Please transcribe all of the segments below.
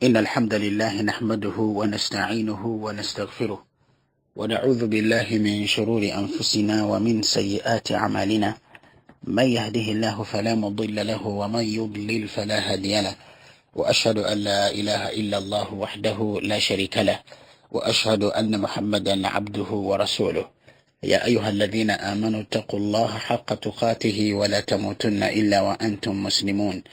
إن الحمد لله نحمده ونستعينه ونستغفره ونعوذ بالله من شرور أنفسنا ومن سيئات أعمالنا. من يهده الله فلا مضل له ومن يضلل فلا هادي له، وأشهد أن لا إله إلا الله وحده لا شريك له، وأشهد أن محمدا عبده ورسوله. يا أيها الذين آمنوا اتقوا الله حق تقاته ولا تموتن إلا وأنتم مسلمون.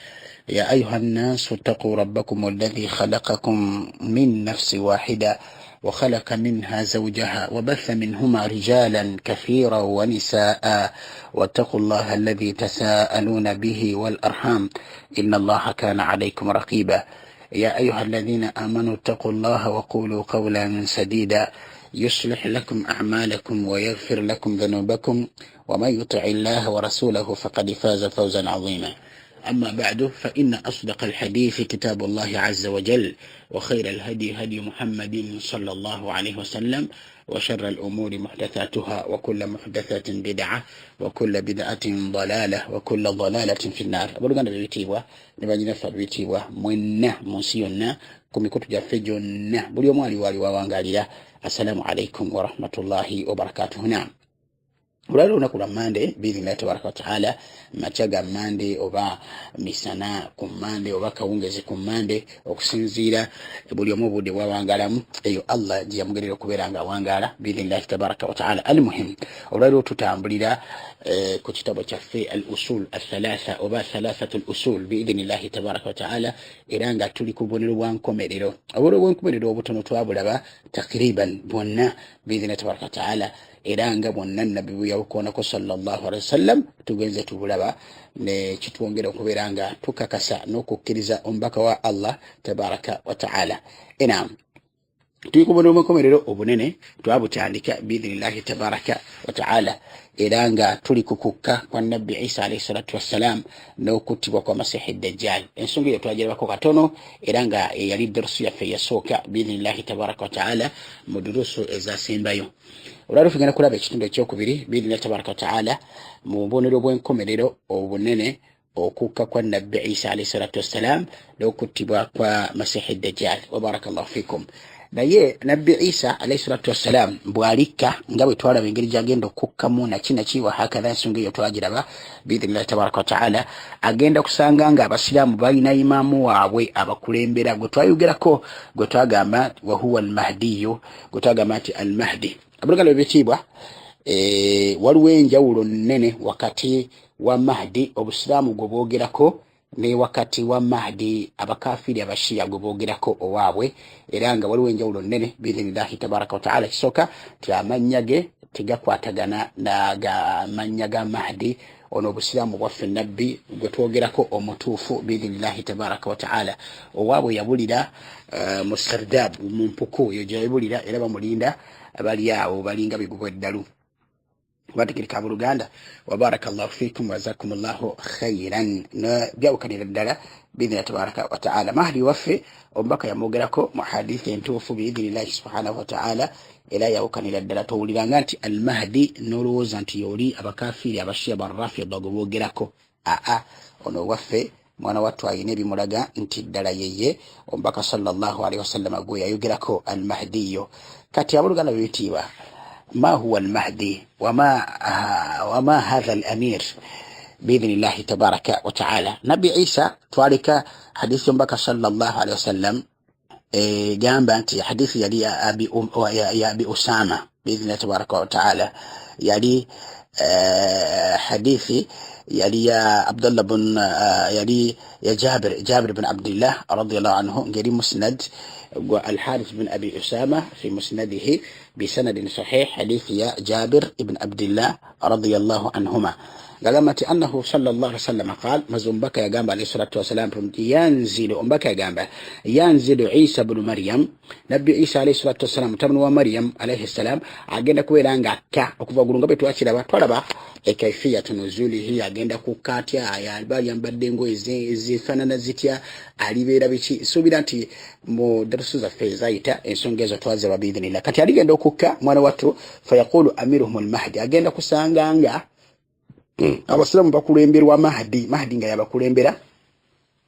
يا أيها الناس اتقوا ربكم الذي خلقكم من نفس واحدة وخلق منها زوجها وبث منهما رجالا كثيرا ونساء، واتقوا الله الذي تساءلون به والأرحام إن الله كان عليكم رقيبا. يا أيها الذين آمنوا اتقوا الله وقولوا قولا سديدا يصلح لكم أعمالكم ويغفر لكم ذنوبكم، ومن يطع الله ورسوله فقد فاز فوزا عظيما. أما بعد، فإن أصدق الحديث كتاب الله عز وجل، وخير الهدي هدي محمد صلى الله عليه وسلم، وشر الأمور محدثاتها، وكل محدثة بدعة، وكل بدعة ضلالة، وكل ضلالة في النار. أبلغنا بيتيوا نبغي نفر بيتيوا منا مسيونا كميكوتو جافجونا بليو مالي والي وانغاليا. السلام عليكم ورحمة الله وبركاته. نعم، ulalo nakula mande bizi na tabaraka wa taala machaga mande oba misana kumande oba kawungezi kumande okusinzira buli omubude wawangalamu eyo Allah jiyamugerera kuberanga wangala bizi na tabaraka wa taala. Almuhim, ulalo tutambulira ku kitabo kyaffe al-usul al-thalatha oba thalathatu al-usul biidhni Allah tabaraka wa taala, eranga tuli kubonero bwankomerero oburo bwankomerero obutono twabulaba takriban bonna biidhni tabaraka wa taala, eranga bonna nabbi yawukonako sallallahu alaihi wasallam tugenze tubulaba ne kitwongera okuberanga tukakasa n'okukkiriza ombaka wa Allah tabaraka wa taala. Enam tuyikubona omukomerero obunene twabutandika biidhnillahi tabaraka wa taala, eranga tuli kukukka kwa nabbi Isa alayhi salatu wassalam n'okuttibwa kwa masihi dajjal. Ensonga eyo twagerako katono, eranga yali darusu yaffe yasooka biidhnillahi tabaraka wa taala mu durusu ezasembayo. Olwalo tugenda kulaba ekitundu ekyokubiri biidhnillahi tabaraka wa taala mu bubonero bw'enkomerero obunene okukka kwa nabbi Isa alayhi salatu wassalam n'okuttibwa kwa masihi dajjal. Wa barakallahu fikum. Naye nabbi Isa alayhi salatu wassalam bwalika nga bwe twalaba engeri gyagenda okukkamu naki wa hakadha, ensonga eyo twagiraba biidhnillahi tabaraka wa taala. Agenda kusanga nga abasiraamu balina imaamu waabwe abakulembera gwe twayogerako, gwe twagamba wa huwa al-mahdiyu, gwe twagamba nti al-mahdi. Abulugalo ebitiibwa waliwo enjawulo nnene wakati wa Mahdi obusiraamu gwe bwogerako ne wakati wa Mahdi abakafiri abashiya gwe bwogerako owaabwe, era nga waliwo enjawulo nnene biidhnillahi tabaraka wa taala. Kisoka ti amannya ge tegakwatagana n'amannya ga Mahdi ono obusiraamu bwaffe nabbi gwe twogerako omutuufu biidhnillahi tabaraka wa taala. Owaabwe yabulira mu Sardab mu mpuku eyo gye yabulira, era bamulinda bali awo balinga bigubo eddalu batikirika buluganda. Wa barakallahu fikum wa jazakumullahu khairan. Byawukanira ddala biidhnillahi tabaraka wa taala. Mahdi waffe ombaka yamwogerako mu hadithi entuufu biidhnillahi subhanahu wa taala, era yawukanira ddala. Towuliranga nti al-Mahdi n'olowooza nti yoli abakafiri abashiya barrafida gwe boogerako. Ono waffe mwana wattu ayina ebimulaga nti ddala yeye ombaka sallallahu alaihi wasallam gwe yayogerako al-Mahdiyo. Kati abuluganda bebitiibwa, ما هو المهدي وما هذا الأمير بإذن الله تبارك وتعالى. نبي عيسى توالك حديث ينبك صلى الله عليه وسلم جانب أنت حديث يلي يا أبي أسامة بإذن الله تبارك وتعالى، يلي حديثي يلي يا عبد الله بن يلي يا جابر بن عبد الله رضي الله عنه، قريب مسند والحارث بن أبي أسامة في مسنده بسند صحيح حديث يا جابر بن عبد الله رضي الله عنهما. قالت أنه صلى الله عليه وسلم قال مزنبك يا جنب عليه الصلاة والسلام ينزل أمبك يا جنب ينزل عيسى بن مريم، نبي عيسى عليه الصلاة والسلام تمن ومريم عليه السلام agenda kuberanga ka okuva gulunga betu akiraba twalaba ekayfiyatu nuzulihi agenda kukatya ayabali ambadde engoye ezifanana zitya alibeera biki subira nti mu darusu za fezaita ensonga ezo twaze babidinila. Kati aligenda okukka mwana wattu fayaqulu amiruhum al-mahdi, agenda kusanganga abasiramu bakulemberwa Mahdi nga yabakulembera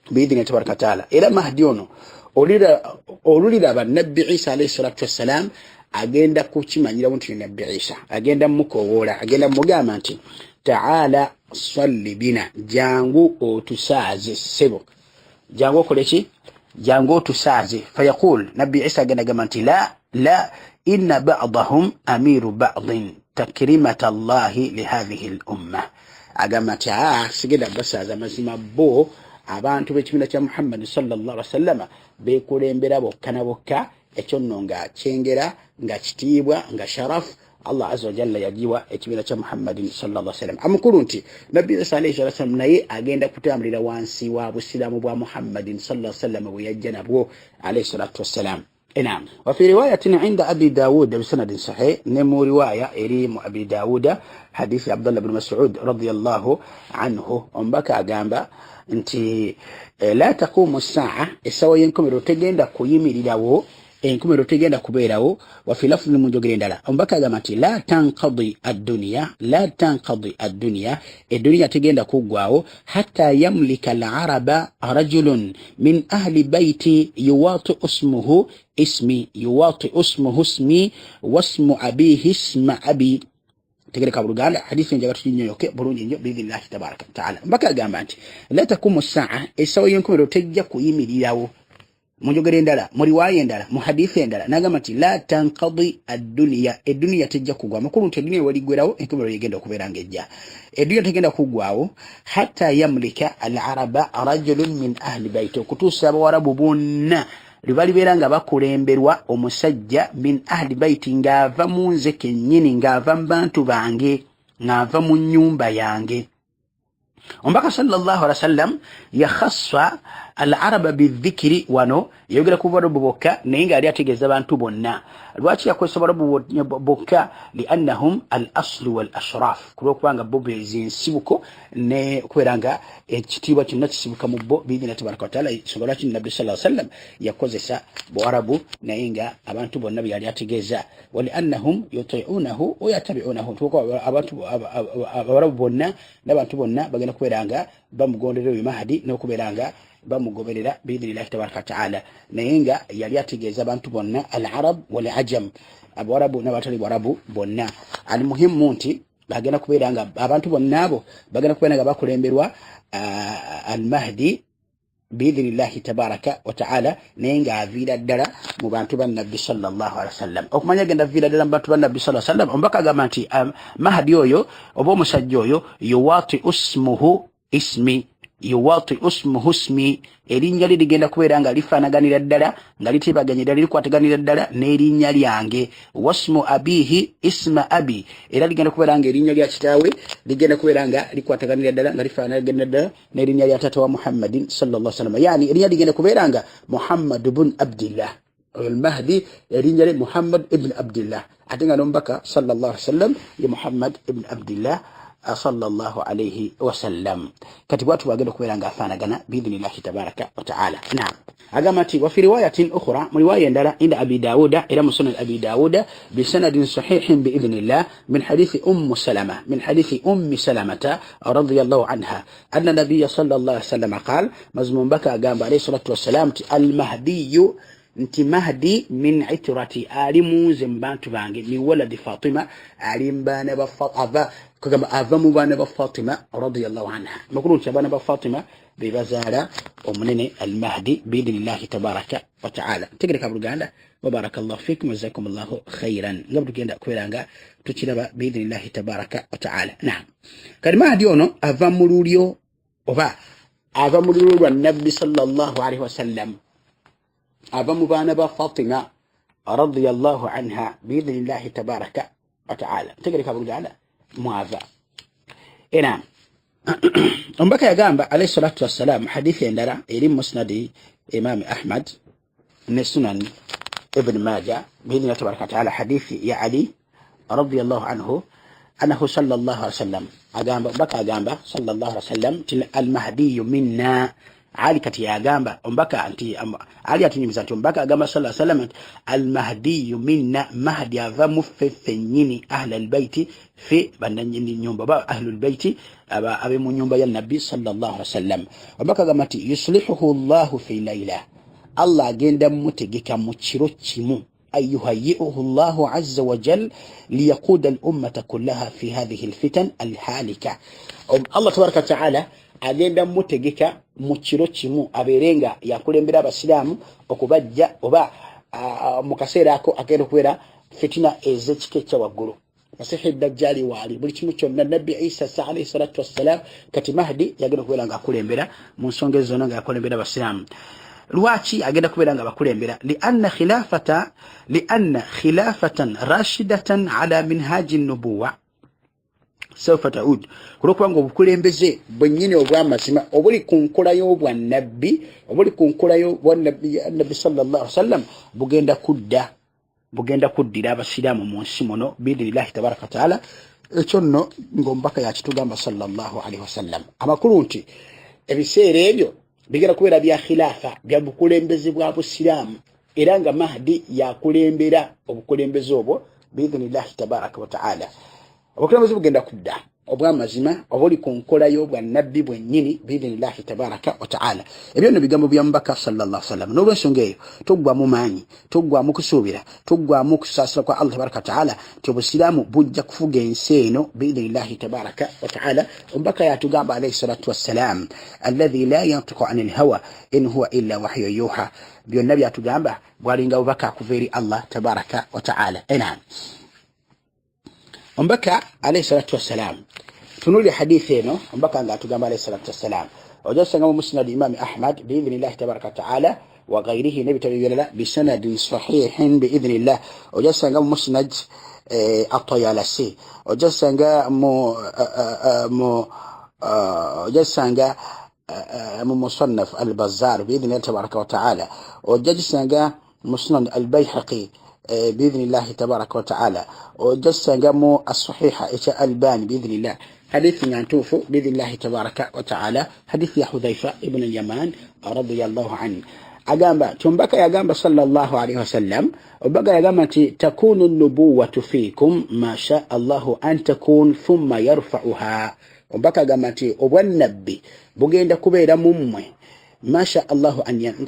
biidhni tabaraka taala. Era mahdi ono olulira bannabbi Isa alayhi salatu wassalam agenda kukimanyira nti nabbi Isa agenda mukowoola, agenda mugamba nti taala salli bina, jangu otusaaze sebo, jangu okoleki, jangu otusaaze. Fayaqul, nabbi Isa agenda gamba nti la inna ba'dahum amiru ba'din takrimata Allahi lihadhihi al-umma. Agamba nti sigenda basaaza, mazima bo abantu b'ekibiina kya Muhammad sallallahu alaihi wasallam bekulembera bokka na bokka, ekyo nno nga kyengera, nga kitiibwa, nga sharafu Allah azza wa jalla yajiwa ekibiina kya Muhammadin sallallahu alaihi wasallam. Amukulu nti nabbi Isa alayhi wasallam naye agenda kutambulira wansi wa busiramu bwa Muhammadin sallallahu alaihi wasallam bwe yajja nabwo alayhi salatu wassalam. نعم. وفي رواية عند أبي داود بسند صحيح، نمو رواية إريم أبي داود حديث عبد الله بن مسعود رضي الله عنه أمبكى أجامبا أنت لا تقوم الساعة السوى ينكم رتجين دا كويمي لداو إنكم رتجين دا كبيراو. وفي لفظ المنجوجين دلا أمبكى أجامتي لا تنقضي الدنيا، لا تنقضي الدنيا تجين دا كوغواو حتى يملك العرب رجل من أهل بيتي يواطئ اسمه اسمي، يواطئ اسمه اسمي واسم أبيه اسم أبي. تقرأ قبل قال حديث جابر يوكي بروني بإذن الله تبارك وتعالى. بقى جامعتي لا تقوم الساعة السوى ينكم لو تجاكو يمي دياو مجوغرين دالا مروايين دالا محديثين دالا نغمتي لا تنقضي الدنيا تجاكو غوا مكونو الدنيا ولي غراو انكم لو يجندو كبيرانجا الدنيا تجندا كوغواو حتى يملك العرب رجل من أهل بيته كتوسا وربوبون libali beranga bakulemberwa omusajja min ahli baiti ngava munze kenyini, ngava mbantu bange, ngava mu nyumba yange. Ombaka sallallahu alaihi wasallam yakhassa al-araba bidhikri wano yogera kubaro boboka nenga ali ategeza abantu bonna. Lwaki yakwesa barabu boboka liannahum al-asl wal-ashraf, kubanga bobe zinsibuko ne kweranga ekitiibwa kinna kisibuka mu bo bidina tabaraka taala. Sobola ki nabbi sallallahu alaihi wasallam yakozesa bwarabu nenga abantu bonna byali ategeza, waliannahum yuti'unahu wa yatabi'unahu, abantu abarabu bonna n'abantu bonna bagenda kuberanga bamugondera uyu Mahdi n'okuberanga bamugoberera biidhnillahi tabaraka taala. Nayenga yali ategeeza abantu bonna al-arab wal ajam, abarabu n'abatali barabu bonna. Al-muhimu nti bagenda kuberanga abantu bonna abo bagenda kuberanga bakulemberwa al-Mahdi biidhnillahi tabaraka wa taala, nayenga avira ddala mu bantu ba nabbi sallallahu alaihi wasallam. Okumanya genda avira ddala mu bantu ba nabbi sallallahu alaihi wasallam. Ombaka agamba nti Mahdi oyo oba omusajja oyo yuwati usmuhu ismi, yuwati usmuhu ismi, erinnya lye ligenda kubeera nga lifaanaganira ddala, nga litebaganyira likwataganira ddala n'erinnya lyange. Wasmu abihi isma abi, era ligenda kubeera nga erinnya lya kitaawe ligenda kubeera nga likwataganira ddala nga lifaanaganira ddala n'erinnya lya taata wa Muhammadin sallallahu alaihi wasallam. Yani erinnya ligenda kubeera nga Muhammad ibn Abdillah, al-Mahdi erinnya lye Muhammad ibn Abdillah, ate nga n'omubaka sallallahu alaihi wasallam ye Muhammad ibn Abdillah sallallahu alayhi wasallam. Kati watu bagenda kuberanga afanagana biidhnillahi tabaraka wa taala. Naam. Agamati wa fi riwayatin ukhra, riwaya ndala inda Abi Dawuda ila musnad Abi Dawuda bi sanadin sahihin biidhnillah min hadithi Salama, min hadithi Salamata radhiyallahu anha anna nabiyya sallallahu alayhi wasallam qala, mazmun baka agamba alayhi salatu wassalam, al-Mahdi nti Mahdi min itrati, alimu zembantu bange, mi waladi Fatima, alimbana ba Fatima kugamba ava mu baana ba Fatima radiyallahu anha. Makulu nti abaana ba Fatima bebazaala omunene al-Mahdi biidhnillahi tabaraka wa taala. Tegereka buluganda wa barakallahu fikum wa jazakumullahu khairan. Nga tugenda kweranga tukiraba biidhnillahi tabaraka wa taala. Naam. Kali Mahdi ono ava mu lulyo oba ava mu lulyo lwa nabbi sallallahu alaihi wasallam, ava mu baana ba Fatima radiyallahu anha biidhnillahi tabaraka wa taala. Tegereka buluganda mwava. Ena ombaka yagamba alayhi salatu wassalam hadithi endala eri musnadi Imam Ahmad ne Sunan Ibn Majah biidhnillahi tabaraka wa taala, hadithi ya Ali radiyallahu anhu annahu sallallahu alaihi wasallam agamba, ombaka agamba sallallahu alaihi wasallam, al-Mahdi minna, Ali kati yagamba ombaka anti Ali atunyumiza nti ombaka agamba sallallahu alaihi wasallam al-mahdi minna mahdi ava muffefe nyini ahli al-baiti fi bananyini nyumba ba ahli al-baiti abe mu nyumba ya nabi sallallahu alaihi wasallam ombaka agamba nti yuslihuhu Allah fi layla Allah agenda mutegeka mu kiro kimu أيهيئه الله عز وجل ليقود الأمة كلها في هذه الفتن الهالكة. الله تبارك وتعالى agenda mutegeka mu kiro kimu aberenga yakulembera abasilamu okubajja oba mu kaseera ako agenda kubeera fitina ez'ekike kya waggulu. Masihi Dajjali wali buli kimu kyonna Nabbi Isa alayhi salatu wassalam kati Mahdi yagenda kubeera nga akulembera mu nsonga ezo nga yakulembera abasilamu. Lwaki agenda kubeera nga bakulembera lianna khilafatan rashidatan ala minhaji nubuwa sawfa taud kulokuba ngo obukulembeze bwennyini obw'amazima obuli ku nkola y'obwa nabbi obuli ku nkola y'obwa nabbi sallallahu alaihi wasallam bugenda kuddira abasiraamu mu nsi muno biidhinillahi tabaraka wataala. Ekyo nno ng'omubaka yakitugamba sallallahu alaihi wasallam. Amakulu nti ebiseera ebyo bigera kubeera bya khilafa bya bukulembeze bwa busiraamu era nga Mahdi yakulembera obukulembeze obwo biidhinillahi tabaraka wataala. Obukulembeze bugenda kudda obw'amazima obuli ku nkola y'obwa nabbi bwennyini biidhinillahi tabaraka wataala. Ebyo nno bigambo bya mubaka sallallahu alaihi wasallam. N'olwensonga eyo toggwamu maanyi, toggwamu kusuubira, toggwamu kusaasira kwa Allah tabaraka wataala nti obusiraamu bujja kufuga ensi eno biidhinillahi tabaraka wataala. Omubaka yatugamba alayhi salatu wassalam alladhi la yantiqu anil hawa in huwa illa wahyu yuha. Byonna byatugamba bwalinga bubaka akuva eri Allah tabaraka wataala. Enam Omubaka alayhi salatu wassalam tunuli hadithi eno omubaka nga atugamba alayhi salatu wassalam ojasanga mu musnad imam Ahmad biidhnillahi tabaraka wataala wa ghayrihi nebitabo byalala bisanadin sahihin biidhnillah. Ojasanga mu musnad at-Tayalisi ojasanga mu musannaf al-Bazzar biidhnillahi tabaraka wataala ojasanga musnad al-Bayhaqi بإذن الله تبارك وتعالى وجسنجمو الصحيحة إشاء الباني بإذن الله. حديث ينتوف بإذن الله تبارك وتعالى حديث يا حذيفة ابن اليمان رضي الله عنه أجامب تنبك يا جامب صلى الله عليه وسلم وبقى يا جامب تكون النبوة فيكم ما شاء الله أن تكون ثم يرفعها وبقى جامب والنبي بقين كبيرة ممي ما شاء الله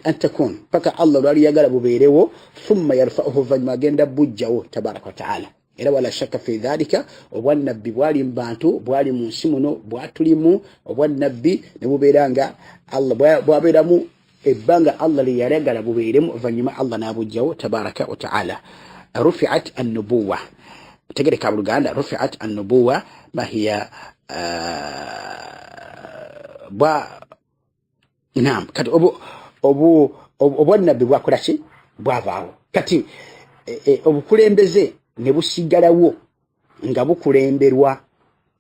أن تكون فك الله لولي يقلب بيريو ثم يرفعه فجما جند بوجهه تبارك وتعالى. إلا ولا شك في ذلك والنبي بوالي مبانتو بوالي منسمنو بواتلمو والنبي نبو بيرانغا الله بوابيرامو إبانغا الله ليرقل بيريمو فجما الله نابوجهه تبارك وتعالى. رفعت النبوة تقري كابلو قال رفعت النبوة ما هي Naam kati obwanabbi bwakolaki bwavaawo kati obukulembeze ne busigalawo nga bukulemberwa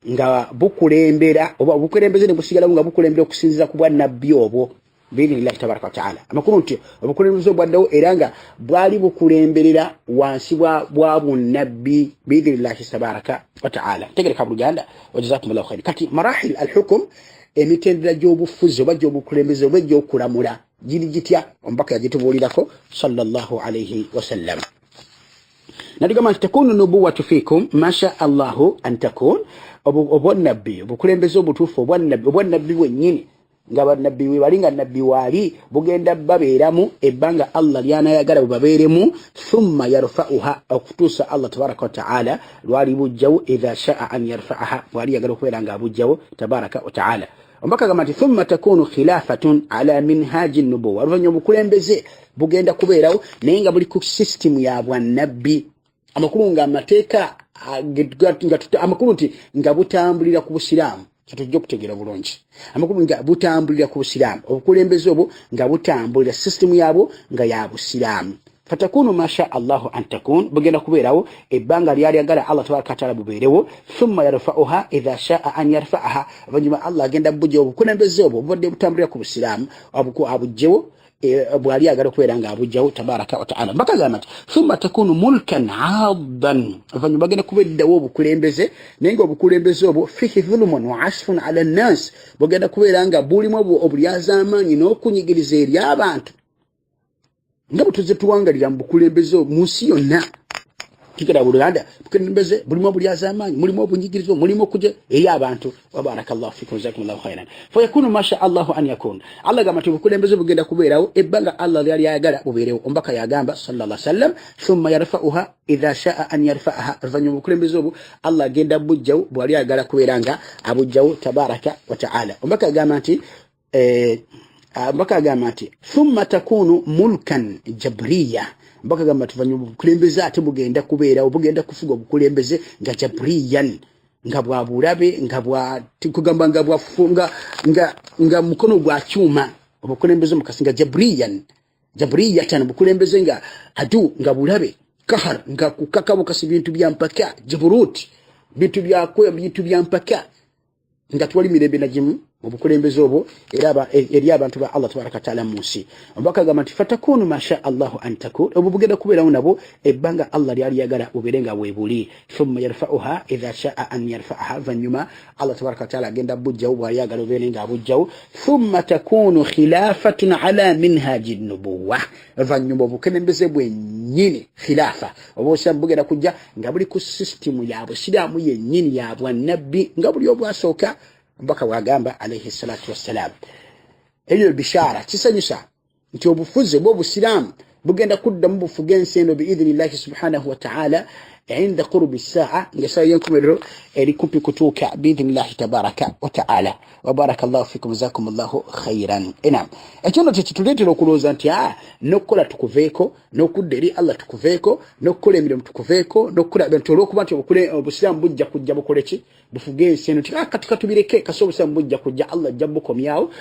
nga bukulembera oba obukulembeze ne busigalawo nga bukulembera okusinziza ku bwannabbi obwo biidhnillahi tabaraka wataala. Amakulu nti obukulembeze obwaddawo era nga bwali bukulemberera wansi bwa bunnabbi biidhnillahi tabaraka wataala. Tegereka buluganda wajazakumullahu khair. Kati marahil al-hukm emitendera gy'obufuzi oba gy'obukulembeze oba gy'okulamula giri gitya omubaka yagitubuulirako sallallahu alayhi wasallam. Natugamba nti takunu nubuwatu fikum masha allahu an takun obwannabbi obukulembeze obutuufu obwannabbi bwennyini nga bannabbi we balinga nabbi waali bugenda babeeramu ebbanga Allah lyanayagala bubabeeremu thumma yarfa'uha okutuusa Allah tabaraka wataala lwali bujjawo idha sha'a an yarfa'aha wali yagala okubeera nga abujjawo tabaraka wataala. Omubaka agamba nti thumma takunu khilafatun ala minhaji nubuwa oluvannyuma obukulembeze bugenda kubeerawo naye nga buli ku system ya bwannabbi. Amakulu nga amateeka amakulu nti nga butambulira ku busiraamu kyatujja okutegeera bulungi. Amakulu nga butambulira ku busiraamu obukulembeze obwo nga butambulira system yabo nga ya busiraamu. fatakunu ma sha Allahu an takun bugenda kubeerawo ebbanga lyali agala Allah tabaraka taala bubeerewo thumma yarfa'uha idha sha'a an yarfa'aha abanyuma Allah agenda bujja obukulembeze obwo obudde butambulira ku Busilamu abujjewo bwali agala kubeera nga abujjawo tabaraka wa taala bakagamba nti thumma takunu mulkan 'addan abanyuma bagenda kubeeddawo obukulembeze naye nga obukulembeze obwo fihi dhulmun wa 'asfun 'ala an-nas bugenda kubeera nga bulimu obulyazaamaanyi n'okunyigiriza eri abantu nga butuze tuwangalira mu bukulembeze mu nsi yonna kikira bulanda bukulembeze bulimu obulyazaamaanyi mulimu obunyigirizo mulimu okuje eri abantu wa barakallahu fikum jazakumullahu khairan fa yakunu ma sha Allahu an yakun Allah gamba bukulembeze bugenda kubeerawo ebbanga Allah yali ayagala bubeerewo ombaka yagamba sallallahu alaihi wasallam thumma yarfa'uha idha sha'a an yarfa'aha avanyuma bukulembeze obwo Allah agenda bujjawo bwali ayagala kubeera nga abujjawo tabaraka wa ta'ala ombaka yagamba nti bakagamba nti thumma takunu mulkan jabriya bakagamba tuvanye obukulembeze ate bugenda kubeerawo bugenda kufuga obukulembeze nga jabriyan nga bwabulabe nga bwatikugamba nga bwafunga nga mukono gwa kyuma obukulembeze mukasinga jabriyatan obukulembeze nga adu nga bulabe kahar nga kukakabukasi bintu bya mpaka jaburut bintu bya mpaka nga twali mirembe na jimu obukulembeze obwo era eri abantu ba Allah tabaraka taala munsi bakagamba nti fatakunu ma sha Allahu an takun obugenda kubeerawo nabo ebbanga Allah lyali yagala uberenga webuli thumma yarfa'uha idha sha'a an yarfa'aha vanyuma Allah tabaraka taala agenda bujjawo bwali yagala uberenga abujjawo thumma takunu khilafatun ala minhaji nubuwa vanyuma obukulembeze bwennyini khilafa obosha bugenda kujja nga buli ku system yabwe sidamu yennyini yabwa nabbi nga buli obwasooka mbaka wagamba alayhi salatu wassalam eyo bishara kisanyisa nti obufuze bwo Busilamu bugenda kudda mu bufuge ensendo biidhnillahi subhanahu wa ta'ala عند قرب الساعة يساينكم eri kumpi kutuuka biidhnillahi tabaraka wa ta'ala wa barakallahu fikum jazakum Allahu khairan enam ekyono tekituleetera okulooza nti nokukola tukuveeko nokudda eri Allah tukuveeko nokukola emirimu tukuveeko nokukola bintu olwokuba nti Obusilamu bujja kujja bukoleki bufuge enseno nti katika tubireke kaso Obusilamu bujja kujja Allah jabbukomyawo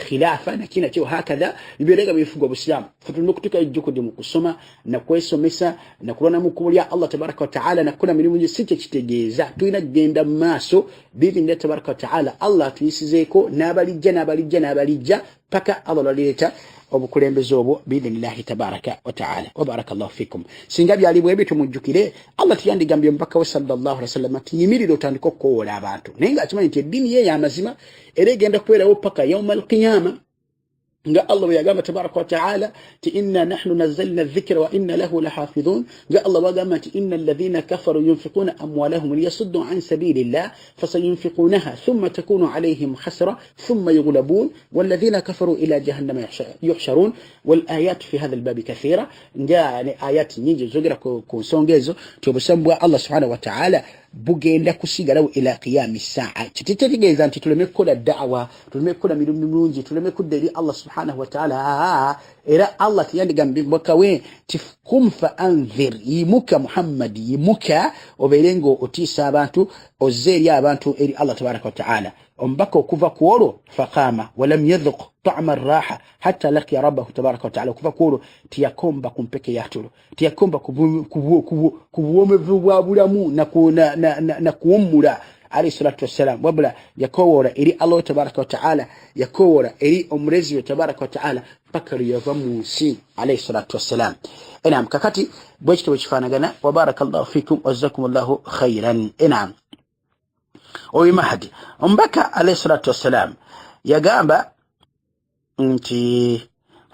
khilafa nakina kyo hakadha biberega bifuga Obusilamu fatulina okutuka ejjukudi mu kusoma na kwesomesa na kulona mu kubulya Allah tabaraka wa ta'ala na kuna mirimu nje siche kitegeeza tulina genda maaso bibi tabaraka wa ta'ala Allah tuyisizeeko n'abalijja paka Allah laleeta obukulembeze obwo biidhnillahi tabaraka wa ta'ala wa barakallahu fikum singa byali bwe bitu mujjukire Allah tiyandigambye mpaka wa sallallahu alaihi wasallam tiyimirira otandika okukowola abantu naye nga akimanyi nti eddiini ye y'amazima era egenda kubeerawo paka yawmal qiyama nga Allah yagamba tabaraka wa ta'ala ti inna nahnu nazzalna adh-dhikra wa inna lahu lahafidhun nga Allah yagamba ti innal ladhina kafaru yunfiquna amwalahum liyasuddu an sabilillah fasayunfiqunaha thumma takunu alayhim hasra thumma yughlabun wal ladhina kafaru ila jahannama yuhsharun wal ayat fi hadha al-bab kathira nga ayat nyingi zogera ku nsongezo ti obusambwa Allah subhanahu wa ta'ala bugenda kusigalawo ila qiyam as-sa'a kititegeeza nti tuleme kukola da'wa tuleme kukola mirimu mingi tuleme kudda eri Allah subhanahu wa ta'ala era Allah tiyandigambye bakawe tifkum fa anzir yimuka Muhammad yimuka oberengo otisa abantu ozeri abantu eri Allah tabaraka wa ta'ala ombaka okuva kuolo faqama walam yadhuq ta'ma ar-raha hatta laqiya rabbahu tabaraka wa ta'ala okuva kuolo tiyakomba kumpeke yatulo tiyakomba kubuomevu bwa bulamu na kuwumula alayhi salatu wassalam wabula yakowora eri Allah tabaraka wa ta'ala yakowora eri omulezi tabaraka wa ta'ala paka yava munsi alayhi salatu wassalam enam kakati bwekito bwekifanagana wa barakallahu fikum wa jazakumullahu khairan enam oyi Mahdi ombaka alayhi salatu wassalam yagamba nti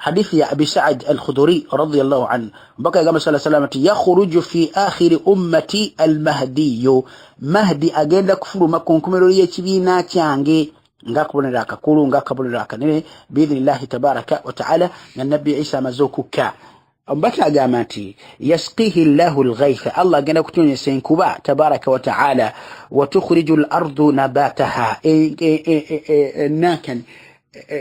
حديث يا أبي سعد الخدري رضي الله عنه بقى قام صلى الله عليه وسلم يخرج في آخر أمتي المهدي مهدي أجل كفر ما كنكم يتبينا تيانجي ngakubona rakakulu ngakabona rakanene biidhnillahi tabaraka wa ta'ala na nabii Isa mazokuka ambaka agamati yasqihi Allahu al-ghaytha Allah agenda kutunyesa enkuba tabaraka wa ta'ala wa tukhrijul ardu nabataha nakan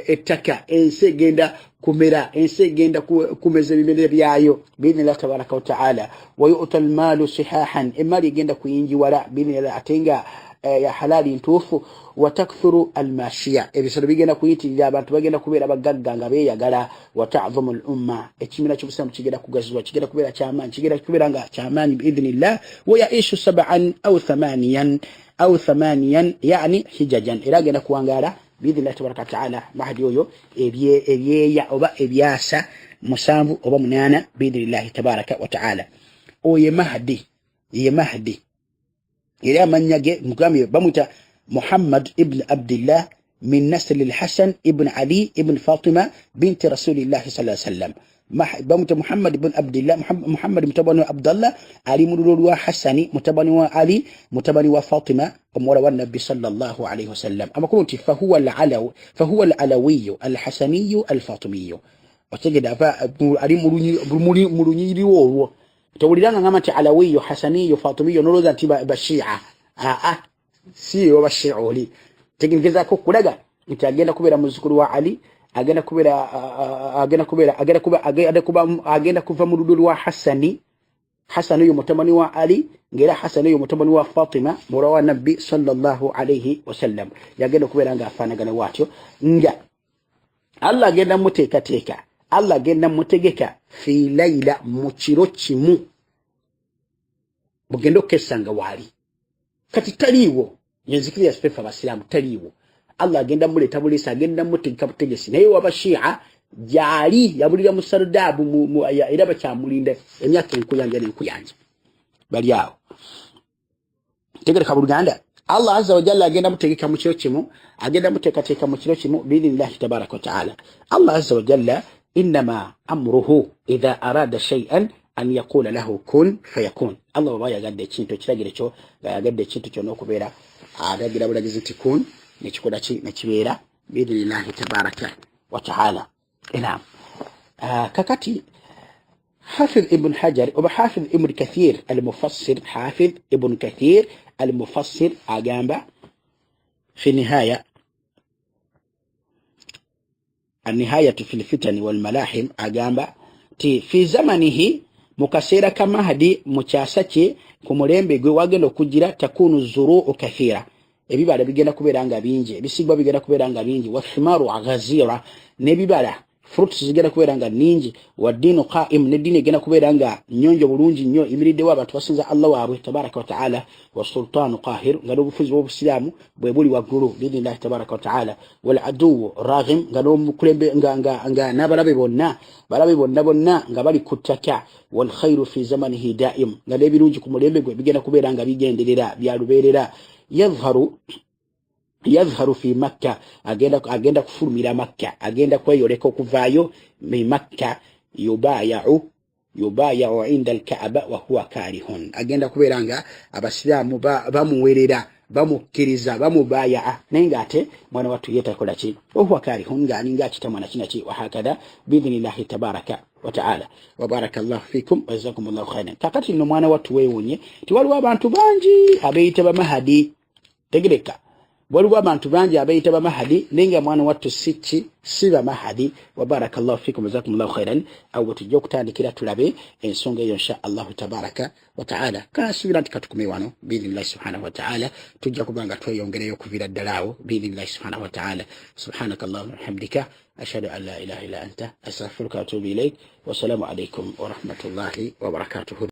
ettaka ensegenda kumera ensegenda kumeza bimere byayo biidhnillahi tabaraka wa ta'ala wa yu'ta al-malu sihahan imali genda kuyinji wala biidhnillahi atenga ya halali ntuufu wa takthuru almashiya ebisolo bigenda kuyitirira abantu bagenda kubeera bagagga nga beeyagala wa ta'dhamu al-umma ekimira ky'obusilamu kigenda kugazibwa kigenda kubeera kyamaanyi kigenda kubeera nga kyamaanyi biidhnillah wa yaishu 7 aw 8 yani hijajan era agenda kuwangaala biidhnillah tabaraka ta'ala mahdi oyo ebyeya oba ebyasa 7 oba 8 biidhnillah tabaraka wa ta'ala oye mahdi إلى من يجي مقامي بموت محمد ابن عبد الله من نسل الحسن ابن علي ابن فاطمة بنت رسول الله صلى الله عليه وسلم بموت محمد بن عبد الله محمد متبني عبد الله علي مولود حسن متبني علي متبني فاطمة أمور النبي صلى الله عليه وسلم أما كنت فهو العلوي الحسني الفاطمي وتجد علي مروني وهو tawuliranga ngamati alawiyo hasaniyo fatimiyo noloza nti bashia siyo bashia oli tegenkeza ko kulaga nti agenda kubera muzukuru wa ali agenda kuva mu ludulu wa hasani yo mutamani wa ali ngera hasani yo mutamani wa fatima mura wa nabbi sallallahu alayhi wasallam yagenda kubera nga afanagana watyo nga Allah agenda muteeka Allah agenda mutegeka fi layla mukiro kimu bugendo kesanga wali kati taliwo yenzikiriya spefa basilamu taliwo Allah agenda muleta bulisa agenda mutegeka butegesi naye wabashia jali yabulira musardabu era bakyamulinda emyaka enkuyanja bali awo tegereka buluganda Allah azza wa jalla agenda mutegeka mu kiro kimu agenda muteeka mu kiro kimu biidhnillah tabaraka wa ta'ala Allah azza wa jalla إنما أمره إذا أراد شيئا أن يقول له كن فيكون الله بابا يغدى كينتو كلاغيري كو يغدى كينتو كو نوكو بيرا أغدى بلا جزنتي كون نيكو داتي نتبيرا بإذن الله تبارك وتعالى نعم ككتي حافظ ابن حجر وبحافظ ابن كثير المفسر حافظ ابن كثير المفسر أجامبا في النهاية النهاية في الفتن والملاحم أجامبا في زمنه مكسيرا كما هدي مچاساكي kumulembe gwe wagenda okujira takunu zuruu kathira ebibala bigenda kuberanga bingi ebisigwa bigenda kuberanga bingi wa thimaru aghazira nebibala fruits zigenda kuberanga ningi wa dinu qaim ne dini genda kuberanga nyonjo bulungi nnyo imiridde w'abantu basinza Allah waabwe tabaraka wa taala wa sultanu qahir ngalo bufuzi w'obusilamu bwe buli waggulu bidinillah tabaraka wa taala wal adu raghim ngalo mukulembe nga nabalabe bonna nga bali kutaka wal khairu fi zamanihi daim ngalo ebirungi ku mulembe gwe bigenda kuberanga bigenderera byaluberera yadhharu fi Makkah agenda kufulumira Makkah agenda kweyoleka okuvayo mi Makkah yubaya'u inda al-Kaaba wa huwa karihun agenda kuberanga abasilamu bamuwerera bamukkiriza bamubaya'a nenga ate mwana watu yetakola ki wa huwa karihun nga kitamwana kinaki wa hakada biidhnillah tabaraka wa ta'ala wa barakallahu fikum wa jazakumullahu khairan kakati no mwana watu wewunye tiwaliwo abantu bangi abeeyita ba mahadi tegereka waliwo abantu bangi abayita ba mahadi nenga mwana wattu siba mahadi wa barakallahu fikum jazakumullahu khairan awo tujja okutandikira tulabe ensonga eyo insha Allah tabaraka wa ta'ala kasubira tukatukume wano biidhnillah subhanahu wa ta'ala tujja kubanga tweyongereyo kuvira ddalawo biidhnillah subhanahu wa ta'ala subhanakallahumma wa hamdika ashhadu an la ilaha illa anta astaghfiruka wa atubu ilayk wa assalamu alaykum wa rahmatullahi wa barakatuh.